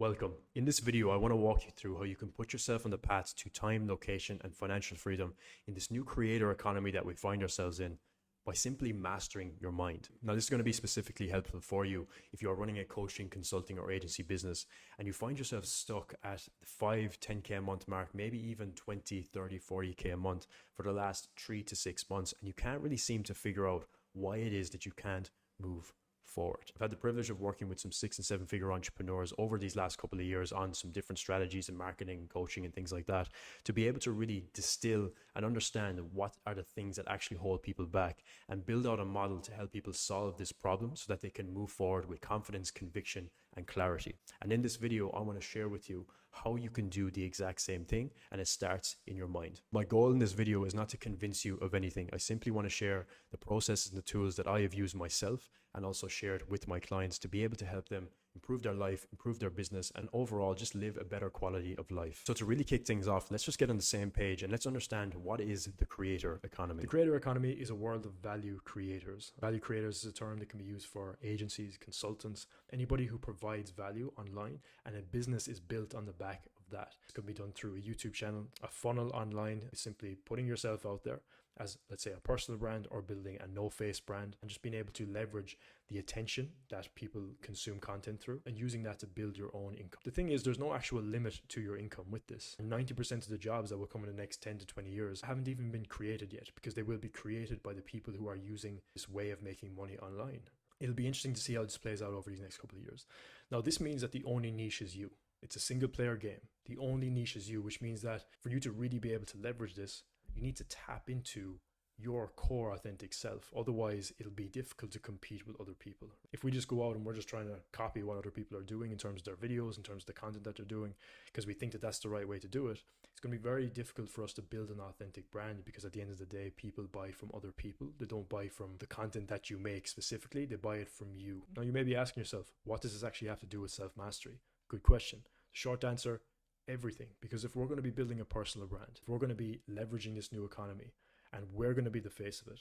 Welcome. In this video, I want to walk you through how you can put yourself on the path to time, location, and financial freedom in this new creator economy that we find ourselves in by simply mastering your mind. Now, this is going to be specifically helpful for you if you are running a coaching, consulting, or agency business and you find yourself stuck at the 5, 10K a month mark, maybe even 20, 30, 40K a month for the last 3 to 6 months, and you can't really seem to figure out why it is that you can't move forward. I've had the privilege of working with some 6 and 7 figure entrepreneurs over these last couple of years on some different strategies in marketing, coaching, and things like that, to be able to really distill and understand what are the things that actually hold people back and build out a model to help people solve this problem so that they can move forward with confidence, conviction, and clarity. And in this video, I want to share with you how you can do the exact same thing, and it starts in your mind. My goal in this video is not to convince you of anything. I simply want to share the processes and the tools that I have used myself and also shared with my clients to be able to help them improve their life, improve their business, and overall just live a better quality of life. So to really kick things off, let's just get on the same page and let's understand what is the creator economy. The creator economy is a world of value creators. Value creators is a term that can be used for agencies, consultants, anybody who provides value online, and a business is built on the back of that. It can be done through a YouTube channel, a funnel online, simply putting yourself out there as, let's say, a personal brand, or building a no-face brand and just being able to leverage the attention that people consume content through and using that to build your own income. The thing is, there's no actual limit to your income with this. 90% of the jobs that will come in the next 10 to 20 years haven't even been created yet, because they will be created by the people who are using this way of making money online. It'll be interesting to see how this plays out over these next couple of years. Now, this means that the only niche is you. It's a single player game. The only niche is you, which means that for you to really be able to leverage this, you need to tap into your core authentic self. Otherwise, it'll be difficult to compete with other people. If we just go out and we're just trying to copy what other people are doing in terms of their videos, in terms of the content that they're doing, because we think that that's the right way to do it, it's going to be very difficult for us to build an authentic brand, because at the end of the day, people buy from other people. They don't buy from the content that you make specifically, they buy it from you. Now, you may be asking yourself, what does this actually have to do with self-mastery? Good question. Short answer, everything. Because if we're going to be building a personal brand, if we're going to be leveraging this new economy, and we're going to be the face of it,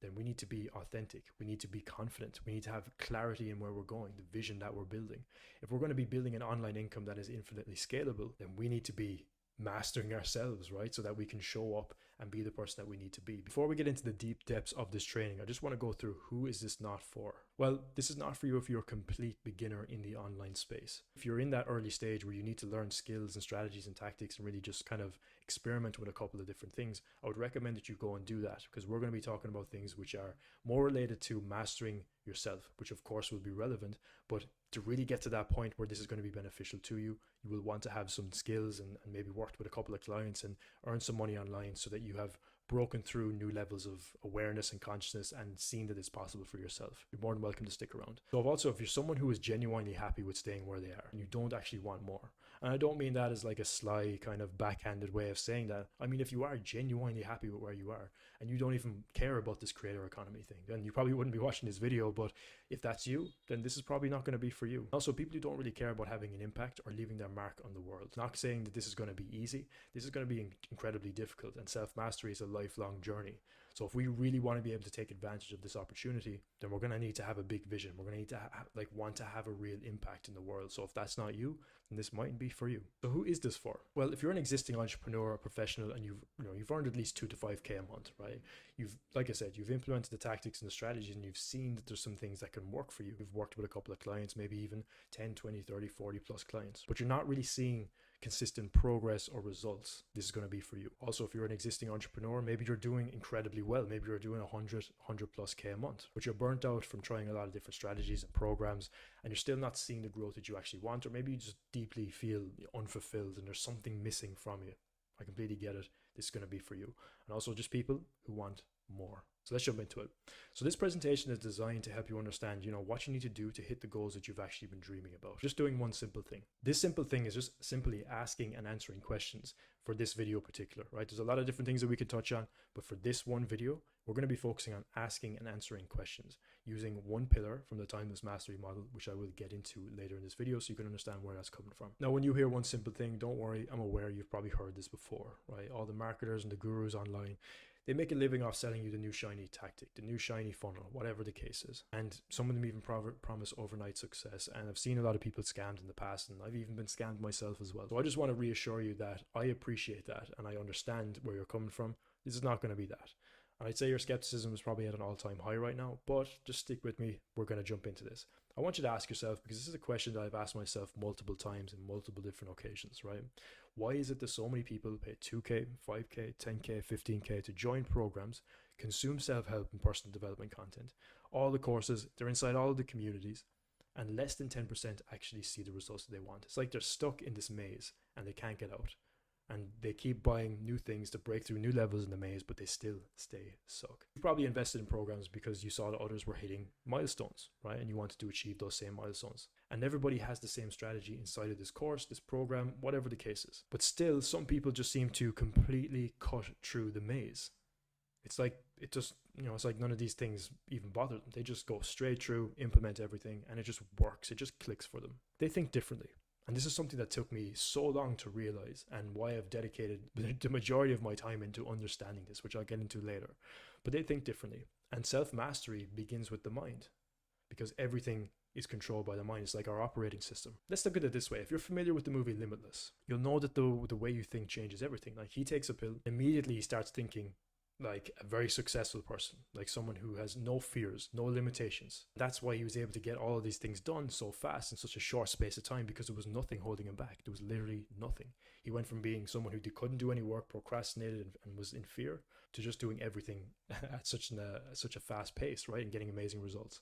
then we need to be authentic. We need to be confident. We need to have clarity in where we're going, the vision that we're building. If we're going to be building an online income that is infinitely scalable, then we need to be mastering ourselves, right? So that we can show up and be the person that we need to be. Before we get into the deep depths of this training, I just want to go through, who is this not for? Well, this is not for you if you're a complete beginner in the online space. If you're in that early stage where you need to learn skills and strategies and tactics and really just kind of experiment with a couple of different things, I would recommend that you go and do that, because we're going to be talking about things which are more related to mastering yourself, which of course will be relevant, but to really get to that point where this is going to be beneficial to you, you will want to have some skills and maybe worked with a couple of clients and earn some money online, so that you have broken through new levels of awareness and consciousness and seen that it's possible for yourself. You're more than welcome to stick around. So also, if you're someone who is genuinely happy with staying where they are and you don't actually want more, and I don't mean that as like a sly kind of backhanded way of saying that. I mean, if you are genuinely happy with where you are and you don't even care about this creator economy thing, then you probably wouldn't be watching this video. But if that's you, then this is probably not going to be for you. Also, people who don't really care about having an impact or leaving their mark on the world. Not saying that this is going to be easy. This is going to be incredibly difficult, and self-mastery is a lifelong journey. So if we really want to be able to take advantage of this opportunity, then we're going to need to have a big vision. We're going to need to want to have a real impact in the world. So if that's not you, then this mightn't be for you. So who is this for? Well, if you're an existing entrepreneur or professional and you've earned at least 2 to 5K a month, right? Like I said, you've implemented the tactics and the strategies, and you've seen that there's some things that can work for you. You've worked with a couple of clients, maybe even 10, 20, 30, 40 plus clients, but you're not really seeing consistent progress or results. This is going to be for you. Also, if you're an existing entrepreneur, maybe you're doing incredibly well. Maybe you're doing 100 plus K a month, but you're burnt out from trying a lot of different strategies and programs, and you're still not seeing the growth that you actually want, or maybe you just deeply feel unfulfilled and there's something missing from you. I completely get it. This is going to be for you. And also just people who want more. So let's jump into it. So this presentation is designed to help you understand, what you need to do to hit the goals that you've actually been dreaming about. Just doing one simple thing. This simple thing is just simply asking and answering questions for this video in particular, right? There's a lot of different things that we could touch on, but for this one video, we're going to be focusing on asking and answering questions using one pillar from the Timeless Mastery model, which I will get into later in this video so you can understand where that's coming from. Now, when you hear one simple thing, don't worry, I'm aware you've probably heard this before, right? All the marketers and the gurus online, They make a living off selling you the new shiny tactic, the new shiny funnel, whatever the case is. And some of them even promise overnight success. And I've seen a lot of people scammed in the past, and I've even been scammed myself as well. So I just want to reassure you that I appreciate that and I understand where you're coming from. This is not going to be that. And I'd say your skepticism is probably at an all-time high right now, but just stick with me. We're going to jump into this. I want you to ask yourself, because this is a question that I've asked myself multiple times in multiple different occasions, right? Why is it that so many people pay 2K, 5K, 10K, 15K to join programs, consume self-help and personal development content, all the courses, they're inside all of the communities, and less than 10% actually see the results that they want? It's like they're stuck in this maze and they can't get out. And they keep buying new things to break through new levels in the maze, but they still stay stuck. You probably invested in programs because you saw that others were hitting milestones, right? And you wanted to achieve those same milestones. And everybody has the same strategy inside of this course, this program, whatever the case is. But still, some people just seem to completely cut through the maze. It's like, it just, it's like none of these things even bother them. They just go straight through, implement everything, and it just works. It just clicks for them. They think differently. And this is something that took me so long to realize, and why I've dedicated the majority of my time into understanding this, which I'll get into later. But they think differently. And self-mastery begins with the mind, because everything is controlled by the mind. It's like our operating system. Let's look at it this way. If you're familiar with the movie Limitless, you'll know that the way you think changes everything. Like, he takes a pill, immediately he starts thinking like a very successful person, like someone who has no fears, no limitations. That's why he was able to get all of these things done so fast in such a short space of time, because there was nothing holding him back. There was literally nothing. He went from being someone who couldn't do any work, procrastinated, and was in fear, to just doing everything at such a fast pace, right? And getting amazing results.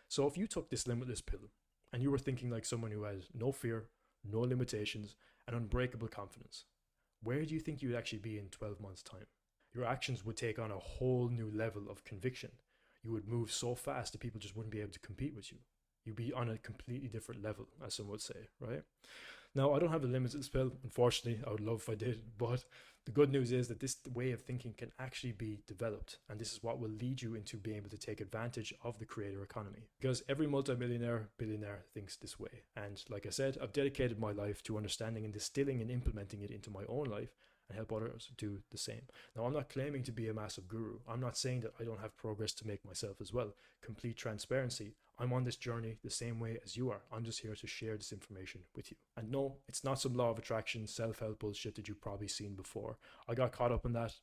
So if you took this limitless pill and you were thinking like someone who has no fear, no limitations, and unbreakable confidence, where do you think you would actually be in 12 months' time? Your actions would take on a whole new level of conviction. You would move so fast that people just wouldn't be able to compete with you. You'd be on a completely different level, as some would say, right? Now, I don't have a limitless pill, unfortunately. I would love if I did, but the good news is that this way of thinking can actually be developed, and this is what will lead you into being able to take advantage of the creator economy. Because every multimillionaire, billionaire thinks this way. And like I said, I've dedicated my life to understanding and distilling and implementing it into my own life, and help others do the same. Now, I'm not claiming to be a massive guru. I'm not saying that I don't have progress to make myself as well. Complete transparency. I'm on this journey the same way as you are. I'm just here to share this information with you. And no, it's not some law of attraction, self-help bullshit that you've probably seen before. I got caught up in that.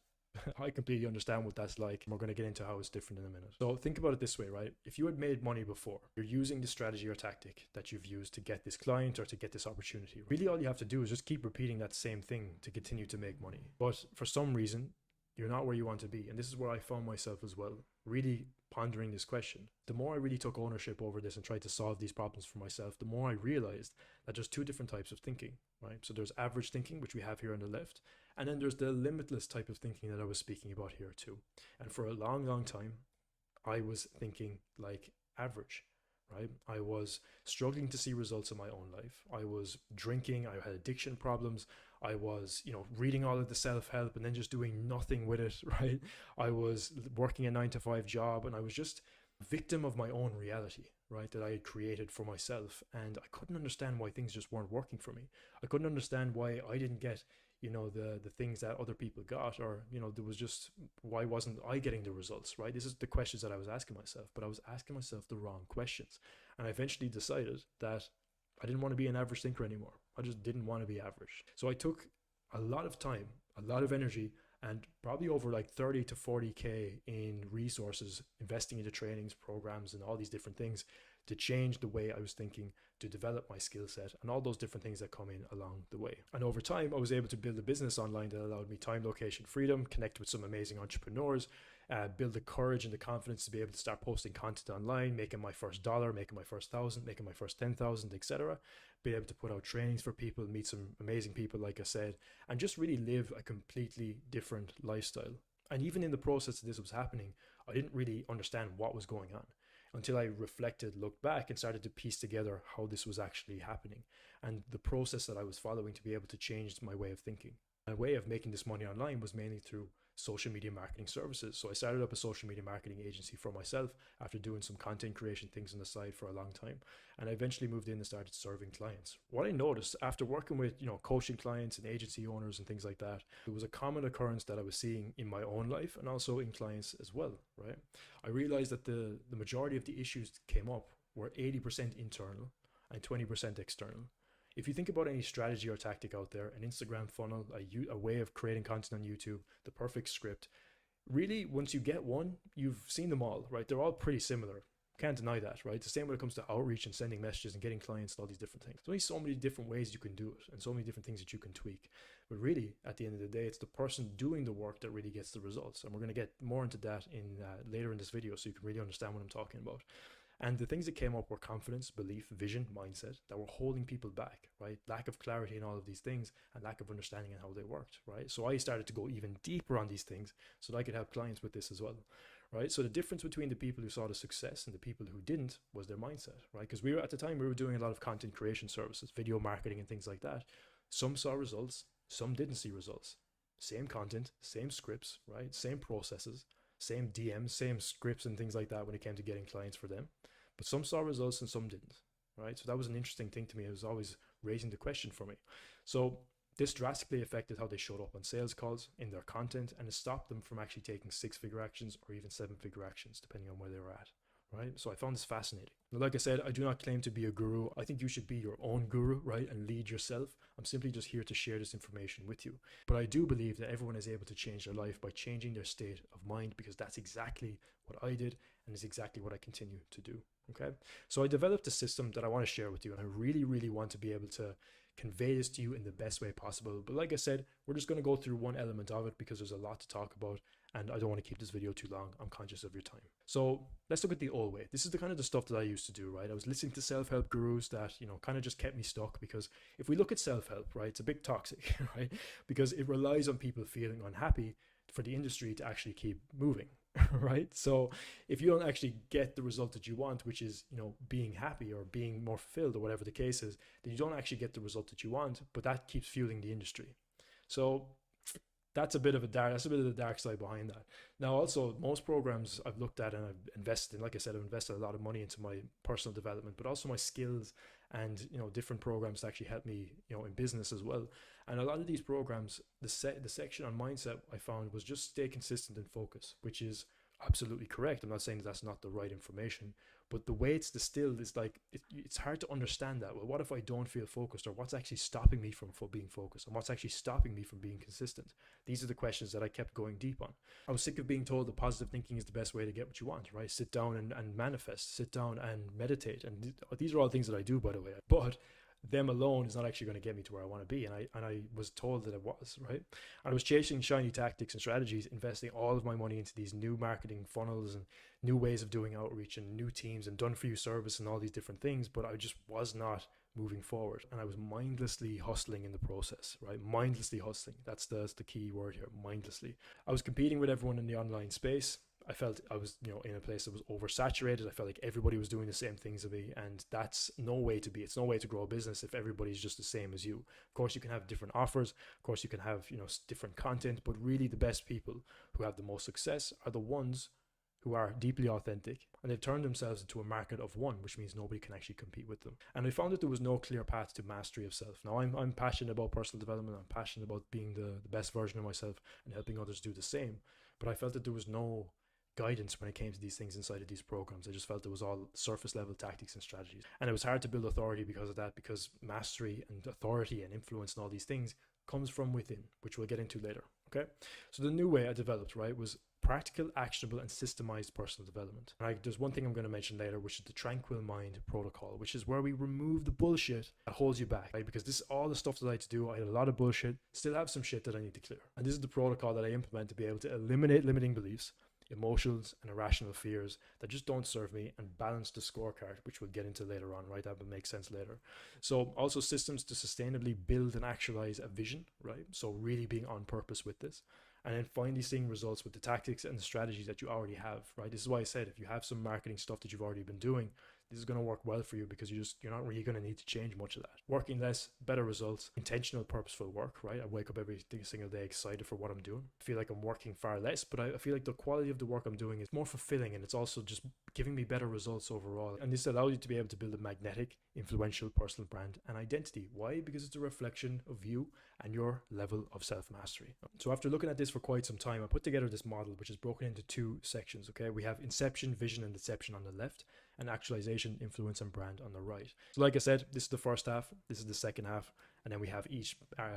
I completely understand what that's like. We're going to get into how it's different in a minute. So think about it this way, right? If you had made money before, you're using the strategy or tactic that you've used to get this client or to get this opportunity. Really, all you have to do is just keep repeating that same thing to continue to make money. But for some reason, you're not where you want to be. And this is where I found myself as well, really pondering this question. The more I really took ownership over this and tried to solve these problems for myself, the more I realized that there's two different types of thinking, right? So there's average thinking, which we have here on the left, and then there's the limitless type of thinking that I was speaking about here too. And for a long, long time, I was thinking like average, right? I was struggling to see results in my own life. I was drinking, I had addiction problems. I was, reading all of the self-help and then just doing nothing with it, right? I was working a 9-to-5 job, and I was just a victim of my own reality, right? That I had created for myself. And I couldn't understand why things just weren't working for me. I couldn't understand why I didn't get, the things that other people got, or, there was just, why wasn't I getting the results, right? This is the questions that I was asking myself, but I was asking myself the wrong questions. And I eventually decided that I didn't want to be an average thinker anymore. I just didn't want to be average. So I took a lot of time, a lot of energy, and probably over like 30 to 40K in resources, investing into trainings, programs, and all these different things to change the way I was thinking, to develop my skill set, and all those different things that come in along the way. And over time, I was able to build a business online that allowed me time, location, freedom, connect with some amazing entrepreneurs, build the courage and the confidence to be able to start posting content online, making my first $1, making my first 1,000, making my first 10,000, etc. Be able to put out trainings for people, meet some amazing people, like I said, and just really live a completely different lifestyle. And even in the process that this was happening, I didn't really understand what was going on until I reflected, looked back, and started to piece together how this was actually happening and the process that I was following to be able to change my way of thinking. My way of making this money online was mainly through social media marketing services. So I started up a social media marketing agency for myself after doing some content creation things on the side for a long time. And I eventually moved in and started serving clients. What I noticed after working with, coaching clients and agency owners and things like that, it was a common occurrence that I was seeing in my own life and also in clients as well, right? I realized that the majority of the issues that came up were 80% internal and 20% external. If you think about any strategy or tactic out there, an Instagram funnel, a way of creating content on YouTube, the perfect script, really, once you get one, you've seen them all, right? They're all pretty similar. Can't deny that, right? It's the same when it comes to outreach and sending messages and getting clients and all these different things. There's only so many different ways you can do it and so many different things that you can tweak. But really, at the end of the day, it's the person doing the work that really gets the results. And we're going to get more into that later in this video so you can really understand what I'm talking about. And the things that came up were confidence, belief, vision, mindset that were holding people back, right? Lack of clarity in all of these things and lack of understanding in how they worked, right? So I started to go even deeper on these things so that I could help clients with this as well, right? So the difference between the people who saw the success and the people who didn't was their mindset, right? Because at the time, we were doing a lot of content creation services, video marketing and things like that. Some saw results, some didn't see results. Same content, same scripts, right? Same processes, same DMs, same scripts and things like that when it came to getting clients for them. But some saw results and some didn't, right? So that was an interesting thing to me. It was always raising the question for me. So this drastically affected how they showed up on sales calls, in their content, and it stopped them from actually taking 6-figure actions or even 7-figure actions, depending on where they were at, right? So I found this fascinating. Now, like I said, I do not claim to be a guru. I think you should be your own guru, right? And lead yourself. I'm simply just here to share this information with you. But I do believe that everyone is able to change their life by changing their state of mind, because that's exactly what I did and is exactly what I continue to do. Okay, so I developed a system that I want to share with you, and I really, really want to be able to convey this to you in the best way possible. But like I said, we're just going to go through one element of it because there's a lot to talk about, and I don't want to keep this video too long. I'm conscious of your time. So let's look at the old way. This is the kind of the stuff that I used to do, right? I was listening to self-help gurus that, kind of just kept me stuck, because if we look at self-help, right, it's a bit toxic, right? Because it relies on people feeling unhappy for the industry to actually keep moving. Right? So if you don't actually get the result that you want, which is, being happy or being more fulfilled or whatever the case is, then you don't actually get the result that you want, but that keeps fueling the industry. So that's a bit of the dark side behind that. Now, also, most programs I've looked at and I've invested in, like I said, I've invested a lot of money into my personal development, but also my skills and, different programs to actually help me, in business as well. And a lot of these programs, the section on mindset I found was just stay consistent and focus, which is absolutely correct. I'm not saying that's not the right information, but the way it's distilled is like, it's hard to understand that. Well, what if I don't feel focused, or what's actually stopping me from being focused, and what's actually stopping me from being consistent? These are the questions that I kept going deep on. I was sick of being told that positive thinking is the best way to get what you want, right? Sit down and manifest, sit down and meditate. And these are all things that I do, by the way, but them alone is not actually going to get me to where I want to be. And I was told that it was, right? I was chasing shiny tactics and strategies, investing all of my money into these new marketing funnels and new ways of doing outreach and new teams and done for you service and all these different things, but I just was not moving forward. And I was mindlessly hustling in the process, right? Mindlessly hustling. That's the key word here, mindlessly. I was competing with everyone in the online space. I felt I was, in a place that was oversaturated. I felt like everybody was doing the same things as me, and that's no way to be. It's no way to grow a business if everybody's just the same as you. Of course, you can have different offers. Of course, you can have, different content, but really the best people who have the most success are the ones who are deeply authentic, and they've turned themselves into a market of one, which means nobody can actually compete with them. And I found that there was no clear path to mastery of self. Now, I'm passionate about personal development. I'm passionate about being the best version of myself and helping others do the same. But I felt that there was no guidance when it came to these things inside of these programs. I just felt it was all surface level tactics and strategies. And it was hard to build authority because of that, because mastery and authority and influence and all these things comes from within, which we'll get into later. Okay. So the new way I developed, right, was practical, actionable, and systemized personal development. And there's one thing I'm going to mention later, which is the Tranquil Mind protocol, which is where we remove the bullshit that holds you back, right? Because this is all the stuff that I had to do. I had a lot of bullshit, still have some shit that I need to clear. And this is the protocol that I implement to be able to eliminate limiting beliefs, emotions, and irrational fears that just don't serve me, and balance the scorecard, which we'll get into later on, right? That will make sense later. So also systems to sustainably build and actualize a vision, right? So really being on purpose with this. And then finally seeing results with the tactics and the strategies that you already have, right? This is why I said, if you have some marketing stuff that you've already been doing, This is going to work well for you because you're not really going to need to change much of that. Working less, better results, intentional, purposeful work, right? I wake up every single day excited for what I'm doing. I feel like I'm working far less, but I feel like the quality of the work I'm doing is more fulfilling, and it's also just giving me better results overall. And this allows you to be able to build a magnetic, influential personal brand and identity. Why? Because it's a reflection of you and your level of self-mastery. So after looking at this for quite some time, I put together this model, which is broken into two sections, okay? We have inception, vision, and deception on the left, and actualization, influence, and brand on the right. So like I said, this is the first half, this is the second half, and then we have each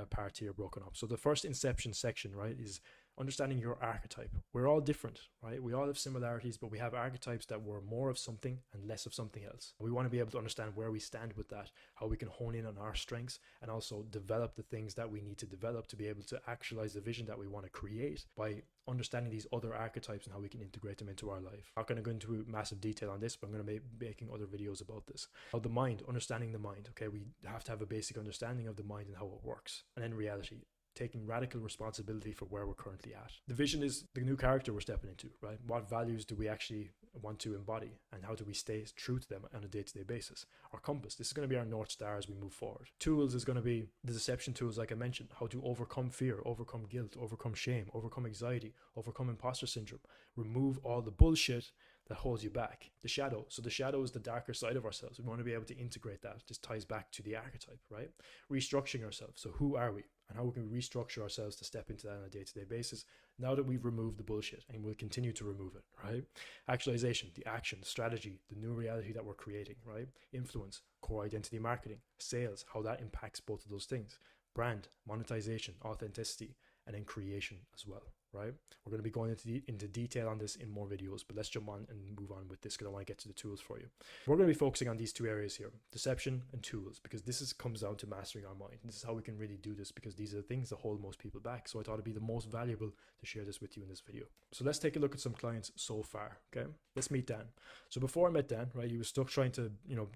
part here broken up. So the first inception section, right, is understanding your archetype. We're all different, right? We all have similarities, but we have archetypes that were more of something and less of something else. We want to be able to understand where we stand with that, how we can hone in on our strengths, and also develop the things that we need to develop to be able to actualize the vision that we want to create by understanding these other archetypes and how we can integrate them into our life. I'm not going to go into massive detail on this, but I'm going to be making other videos about this. Now, the mind, understanding the mind. Okay, we have to have a basic understanding of the mind and how it works. And then reality, taking radical responsibility for where we're currently at. The vision is the new character we're stepping into, right? What values do we actually want to embody, and how do we stay true to them on a day-to-day basis? Our compass, this is going to be our North Star as we move forward. Tools is going to be the deception tools, like I mentioned, how to overcome fear, overcome guilt, overcome shame, overcome anxiety, overcome imposter syndrome, remove all the bullshit that holds you back. The shadow. So the shadow is the darker side of ourselves. We want to be able to integrate that. This ties back to the archetype, right? Restructuring ourselves. So who are we? And how we can restructure ourselves to step into that on a day-to-day basis now that we've removed the bullshit, and we'll continue to remove it, right? Actualization, the action, strategy, the new reality that we're creating, right? Influence, core identity marketing, sales, how that impacts both of those things. Brand, monetization, authenticity, and then creation as well, right? We're going to be going into detail on this in more videos, but let's jump on and move on with this because I want to get to the tools for you. We're going to be focusing on these two areas here, deception and tools, because this comes down to mastering our mind. This is how we can really do this, because these are the things that hold most people back. So I thought it'd be the most valuable to share this with you in this video. So let's take a look at some clients so far, okay? Let's meet Dan. So before I met Dan, right, he was stuck trying to,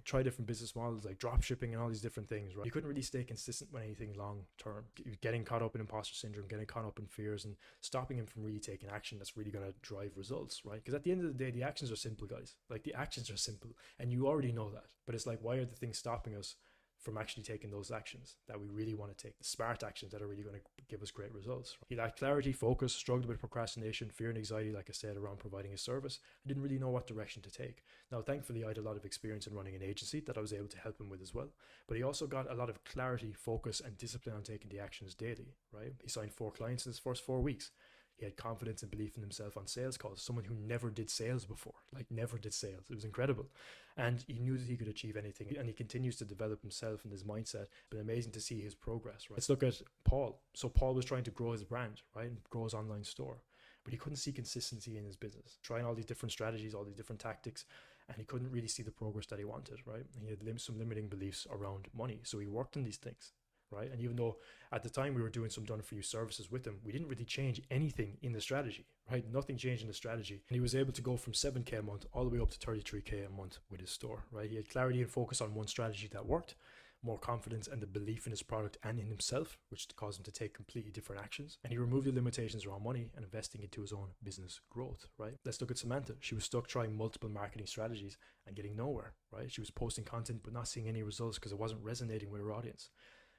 try different business models like drop shipping and all these different things, right? You couldn't really stay consistent with anything long term. Getting caught up in imposter syndrome, getting caught up in fears, and stopping him from really taking action that's really going to drive results, right? Because at the end of the day, the actions are simple, guys. Like, the actions are simple, and you already know that. But it's like, why are the things stopping us from actually taking those actions that we really want to take, the smart actions that are really going to give us great results? He lacked clarity, focus, struggled with procrastination, fear and anxiety, like I said, around providing a service. I didn't really know what direction to take. Now, thankfully, I had a lot of experience in running an agency that I was able to help him with as well. But he also got a lot of clarity, focus, and discipline on taking the actions daily, right? He signed 4 clients in his first 4 weeks. He had confidence and belief in himself on sales calls, someone who never did sales before, like never did sales. It was incredible. And he knew that he could achieve anything, and he continues to develop himself and his mindset. It's been amazing to see his progress, right? Let's look at Paul. So Paul was trying to grow his brand, right, and grow his online store, but he couldn't see consistency in his business, trying all these different strategies, all these different tactics, and he couldn't really see the progress that he wanted, right? He had some limiting beliefs around money, so he worked on these things, right? And even though at the time we were doing some done-for-you services with him, we didn't really change anything in the strategy, right? Nothing changed in the strategy. And he was able to go from 7K a month all the way up to 33K a month with his store, right? He had clarity and focus on one strategy that worked, more confidence and the belief in his product and in himself, which caused him to take completely different actions. And he removed the limitations around money and investing into his own business growth, right? Let's look at Samantha. She was stuck trying multiple marketing strategies and getting nowhere, right? She was posting content but not seeing any results because it wasn't resonating with her audience.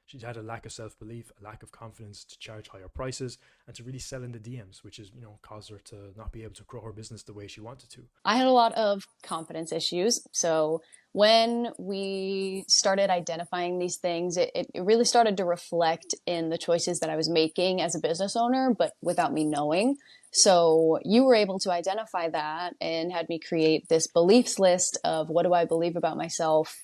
She had a lack of self-belief, a lack of confidence to charge higher prices and to really sell in the DMs, which is, caused her to not be able to grow her business the way she wanted to. I had a lot of confidence issues. So when we started identifying these things, it really started to reflect in the choices that I was making as a business owner, but without me knowing. So you were able to identify that and had me create this beliefs list of what do I believe about myself,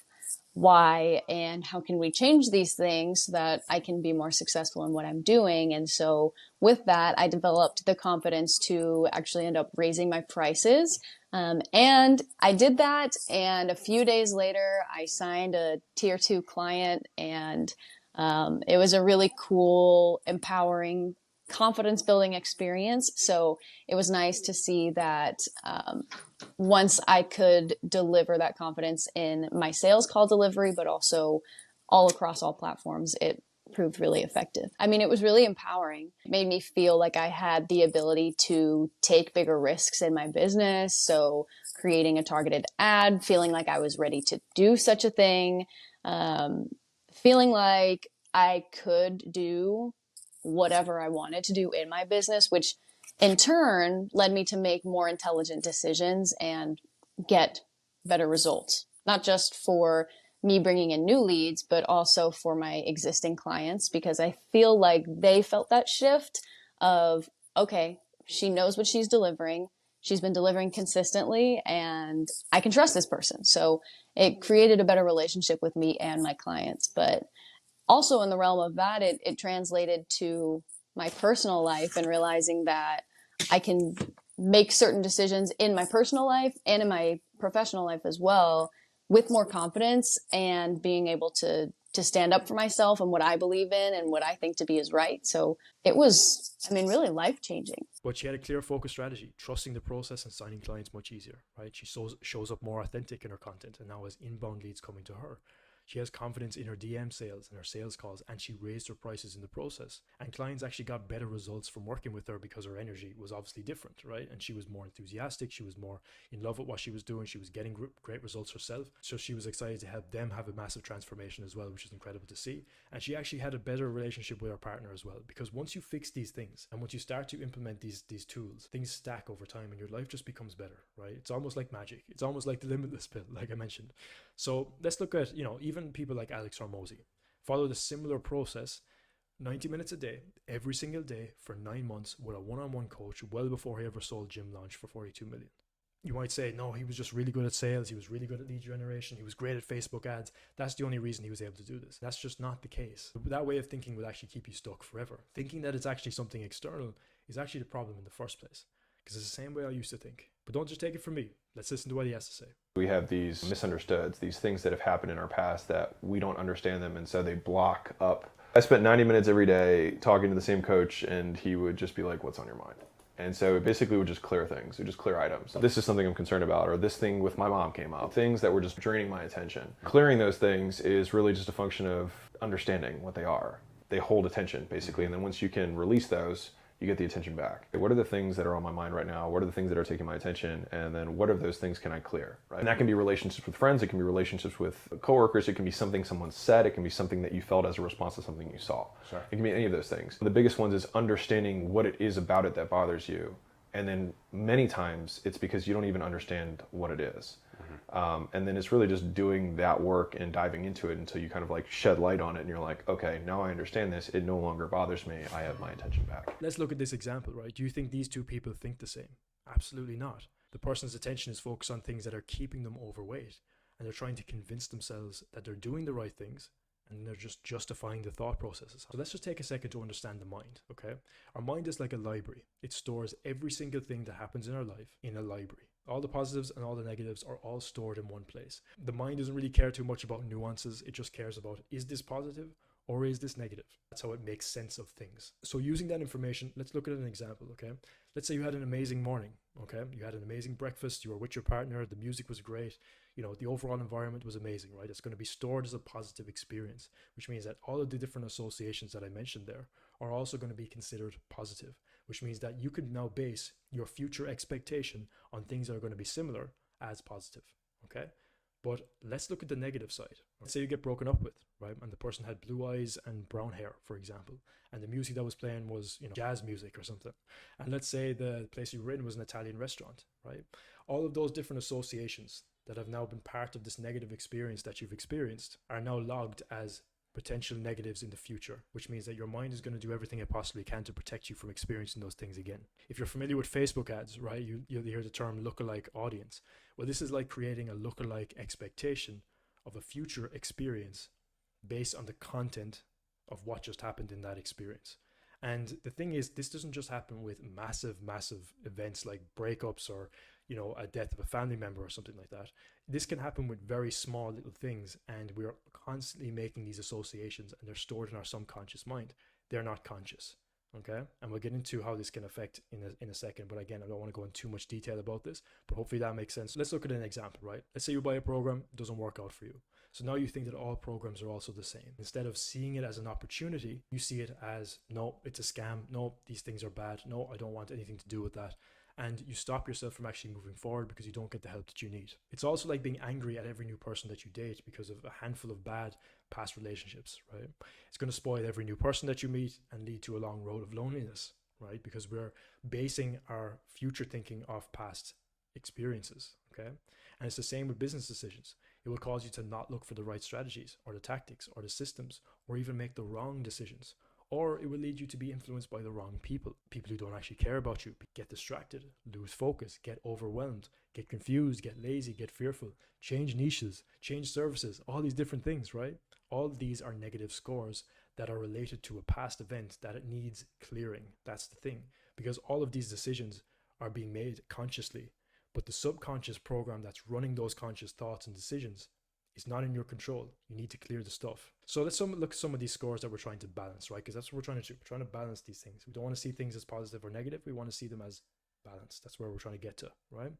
why, and how can we change these things so that I can be more successful in what I'm doing. And so with that, I developed the confidence to actually end up raising my prices. And I did that. And a few days later, I signed a tier 2 client, and it was a really cool, empowering, confidence building experience. So it was nice to see that once I could deliver that confidence in my sales call delivery, but also all across all platforms, it proved really effective. I mean, it was really empowering. It made me feel like I had the ability to take bigger risks in my business. So creating a targeted ad, feeling like I was ready to do such a thing, feeling like I could do whatever I wanted to do in my business, which in turn led me to make more intelligent decisions and get better results, not just for me bringing in new leads, but also for my existing clients, because I feel like they felt that shift of, okay, she knows what she's delivering. She's been delivering consistently and I can trust this person. So it created a better relationship with me and my clients. But also in the realm of that, it translated to my personal life and realizing that I can make certain decisions in my personal life and in my professional life as well with more confidence and being able to stand up for myself and what I believe in and what I think to be is right. So it was, I mean, really life-changing. But she had a clear focus strategy, trusting the process and signing clients much easier, right? She shows up more authentic in her content and now has inbound leads coming to her. She has confidence in her DM sales and her sales calls, and she raised her prices in the process. And clients actually got better results from working with her because her energy was obviously different, right? And she was more enthusiastic. She was more in love with what she was doing. She was getting great results herself. So she was excited to help them have a massive transformation as well, which is incredible to see. And she actually had a better relationship with her partner as well, because once you fix these things and once you start to implement these tools, things stack over time and your life just becomes better, right? It's almost like magic. It's almost like the Limitless Pill, like I mentioned. So let's look at, even people like Alex Hormozy followed a similar process, 90 minutes a day, every single day for 9 months with a one-on-one coach well before he ever sold Gym Launch for 42 million. You might say, no, he was just really good at sales. He was really good at lead generation. He was great at Facebook ads. That's the only reason he was able to do this. That's just not the case. That way of thinking will actually keep you stuck forever. Thinking that it's actually something external is actually the problem in the first place, because it's the same way I used to think. But don't just take it from me. Let's listen to what he has to say. We have these misunderstoods, these things that have happened in our past that we don't understand them, and so they block up. I spent 90 minutes every day talking to the same coach, and he would just be like, what's on your mind? And so it basically would just clear things, it would just clear items. This is something I'm concerned about, or this thing with my mom came up. Things that were just draining my attention. Clearing those things is really just a function of understanding what they are. They hold attention, basically, and then once you can release those, you get the attention back. What are the things that are on my mind right now? What are the things that are taking my attention? And then what of those things can I clear, right? And that can be relationships with friends. It can be relationships with coworkers. It can be something someone said. It can be something that you felt as a response to something you saw. Sure. It can be any of those things. The biggest ones is understanding what it is about it that bothers you. And then many times it's because you don't even understand what it is. And then it's really just doing that work and diving into it until you kind of like shed light on it and you're like, okay, now I understand this. It no longer bothers me. I have my attention back. Let's look at this example, right? Do you think these two people think the same? Absolutely not. The person's attention is focused on things that are keeping them overweight, and they're trying to convince themselves that they're doing the right things, and they're just justifying the thought processes. So let's just take a second to understand the mind, okay? Our mind is like a library. It stores every single thing that happens in our life in a library. All the positives and all the negatives are all stored in one place. The mind doesn't really care too much about nuances. It just cares about, is this positive or is this negative? That's how it makes sense of things. So using that information, let's look at an example, okay? Let's say you had an amazing morning, okay? You had an amazing breakfast. You were with your partner. The music was great. The overall environment was amazing, right? It's going to be stored as a positive experience, which means that all of the different associations that I mentioned there are also going to be considered positive, which means that you could now base your future expectation on things that are going to be similar as positive, okay? But let's look at the negative side. Let's say you get broken up with, right? And the person had blue eyes and brown hair, for example, and the music that was playing was, jazz music or something. And let's say the place you were in was an Italian restaurant, right? All of those different associations that have now been part of this negative experience that you've experienced are now logged as potential negatives in the future, which means that your mind is going to do everything it possibly can to protect you from experiencing those things again. If you're familiar with Facebook ads, right, you'll hear the term lookalike audience. Well, this is like creating a lookalike expectation of a future experience based on the content of what just happened in that experience. And the thing is, this doesn't just happen with massive events like breakups or a death of a family member or something like that. This can happen with very small little things, and we're constantly making these associations, and they're stored in our subconscious mind. They're not conscious, okay? And we'll get into how this can affect in a second, but again, I don't want to go into too much detail about this, but hopefully that makes sense. Let's look at an example, right? Let's say you buy a program, it doesn't work out for you. So now you think that all programs are also the same. Instead of seeing it as an opportunity, you see it as, no, it's a scam. No, these things are bad. No, I don't want anything to do with that. And you stop yourself from actually moving forward because you don't get the help that you need. It's also like being angry at every new person that you date because of a handful of bad past relationships, right? It's going to spoil every new person that you meet and lead to a long road of loneliness, right? Because we're basing our future thinking off past experiences, okay? And it's the same with business decisions. It will cause you to not look for the right strategies or the tactics or the systems, or even make the wrong decisions. Or it will lead you to be influenced by the wrong people who don't actually care about you. Get distracted, lose focus, get overwhelmed, get confused, get lazy, get fearful, change niches, change services, all these different things, right? All of these are negative scores that are related to a past event that it needs clearing. That's the thing, because all of these decisions are being made consciously, but the subconscious program that's running those conscious thoughts and decisions is not in your control. You need to clear the stuff. So let's look at some of these scores that we're trying to balance, right? Because that's what we're trying to do. We're trying to balance these things. We don't want to see things as positive or negative. We want to see them as balanced. That's where we're trying to get to, right?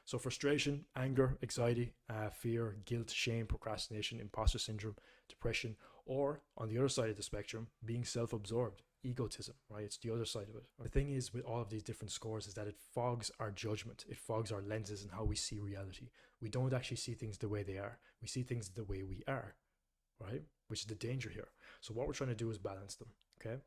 So frustration, anger, anxiety, fear, guilt, shame, procrastination, imposter syndrome, depression, or on the other side of the spectrum, being self-absorbed, egotism, right? It's the other side of it. The thing is with all of these different scores is that it fogs our judgment. It fogs our lenses and how we see reality. We don't actually see things the way they are. We see things the way we are, right? Which is the danger here. So what we're trying to do is balance them, okay?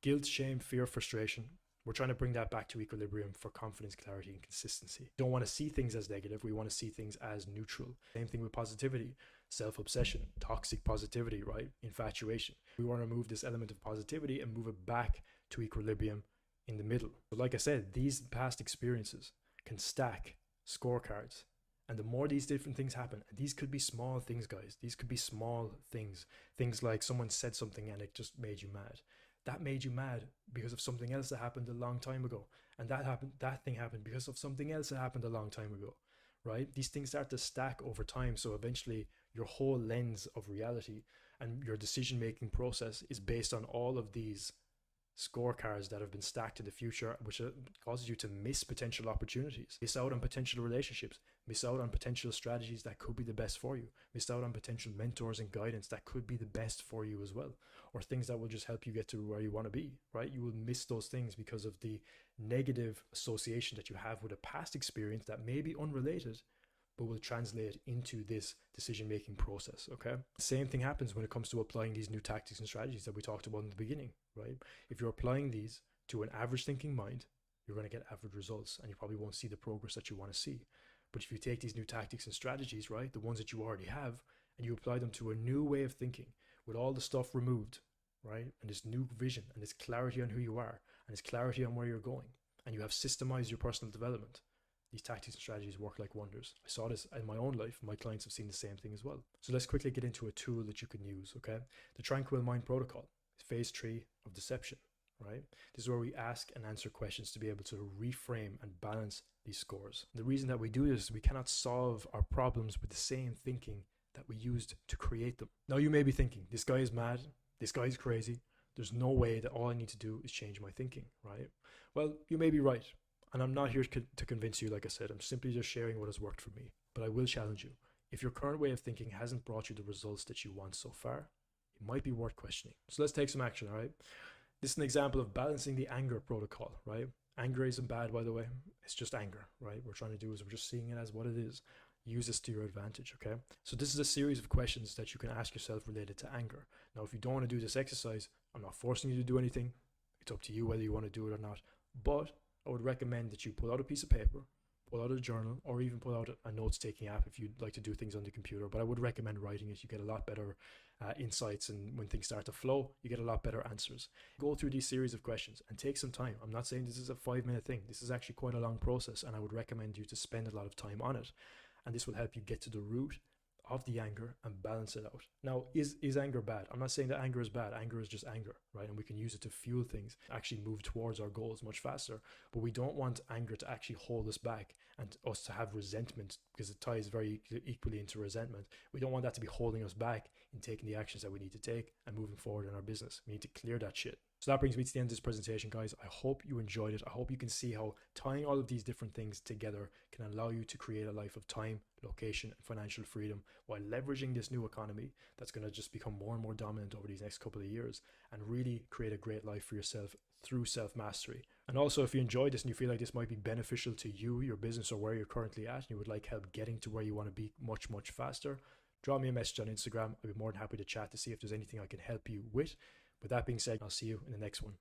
Guilt, shame, fear, frustration. We're trying to bring that back to equilibrium for confidence, clarity, and consistency. Don't want to see things as negative. We want to see things as neutral. Same thing with positivity, self-obsession, toxic positivity, right? Infatuation. We want to move this element of positivity and move it back to equilibrium in the middle. But like I said, these past experiences can stack scorecards. And the more these different things happen, and these could be small things, guys. These could be small things. Things like someone said something and it just made you mad. That made you mad because of something else that happened a long time ago. And that thing happened because of something else that happened a long time ago, right? These things start to stack over time. So eventually your whole lens of reality and your decision-making process is based on all of these scorecards that have been stacked in the future, which causes you to miss potential opportunities, miss out on potential relationships, miss out on potential strategies that could be the best for you, miss out on potential mentors and guidance that could be the best for you as well, or things that will just help you get to where you want to be, right? You will miss those things because of the negative association that you have with a past experience that may be unrelated, but will translate into this decision-making process, okay? The same thing happens when it comes to applying these new tactics and strategies that we talked about in the beginning, right? If you're applying these to an average thinking mind, you're going to get average results and you probably won't see the progress that you want to see. But if you take these new tactics and strategies, right, the ones that you already have, and you apply them to a new way of thinking with all the stuff removed, right, and this new vision and this clarity on who you are and this clarity on where you're going, and you have systemized your personal development, these tactics and strategies work like wonders. I saw this in my own life. My clients have seen the same thing as well. So let's quickly get into a tool that you can use, okay? The Tranquil Mind Protocol, phase 3 of deception, right? This is where we ask and answer questions to be able to reframe and balance these scores. The reason that we do this is we cannot solve our problems with the same thinking that we used to create them. Now you may be thinking, this guy is mad, this guy is crazy. There's no way that all I need to do is change my thinking, right? Well, you may be right. And I'm not here to convince you, like I said, I'm simply just sharing what has worked for me. But I will challenge you. If your current way of thinking hasn't brought you the results that you want so far, it might be worth questioning. So let's take some action, all right? This is an example of balancing the anger protocol, right? Anger isn't bad, by the way. It's just anger, right? What we're trying to do is we're just seeing it as what it is. Use this to your advantage, okay? So this is a series of questions that you can ask yourself related to anger. Now, if you don't want to do this exercise, I'm not forcing you to do anything. It's up to you whether you want to do it or not. But I would recommend that you pull out a piece of paper, pull out a journal, or even pull out a notes-taking app if you'd like to do things on the computer. But I would recommend writing it. You get a lot better insights, and when things start to flow, you get a lot better answers. Go through these series of questions and take some time. I'm not saying this is a 5-minute thing. This is actually quite a long process, and I would recommend you to spend a lot of time on it. And this will help you get to the root of the anger and balance it out. Now, is anger bad? I'm not saying that anger is bad. Anger is just anger, right? And we can use it to fuel things, actually move towards our goals much faster. But we don't want anger to actually hold us back and us to have resentment because it ties very equally into resentment. We don't want that to be holding us back in taking the actions that we need to take and moving forward in our business. We need to clear that shit. So that brings me to the end of this presentation, guys. I hope you enjoyed it. I hope you can see how tying all of these different things together can allow you to create a life of time, location, and financial freedom while leveraging this new economy that's going to just become more and more dominant over these next couple of years, and really create a great life for yourself through self-mastery. And also, if you enjoyed this and you feel like this might be beneficial to you, your business, or where you're currently at, and you would like help getting to where you want to be much, much faster, drop me a message on Instagram. I'd be more than happy to chat to see if there's anything I can help you with. With that being said, I'll see you in the next one.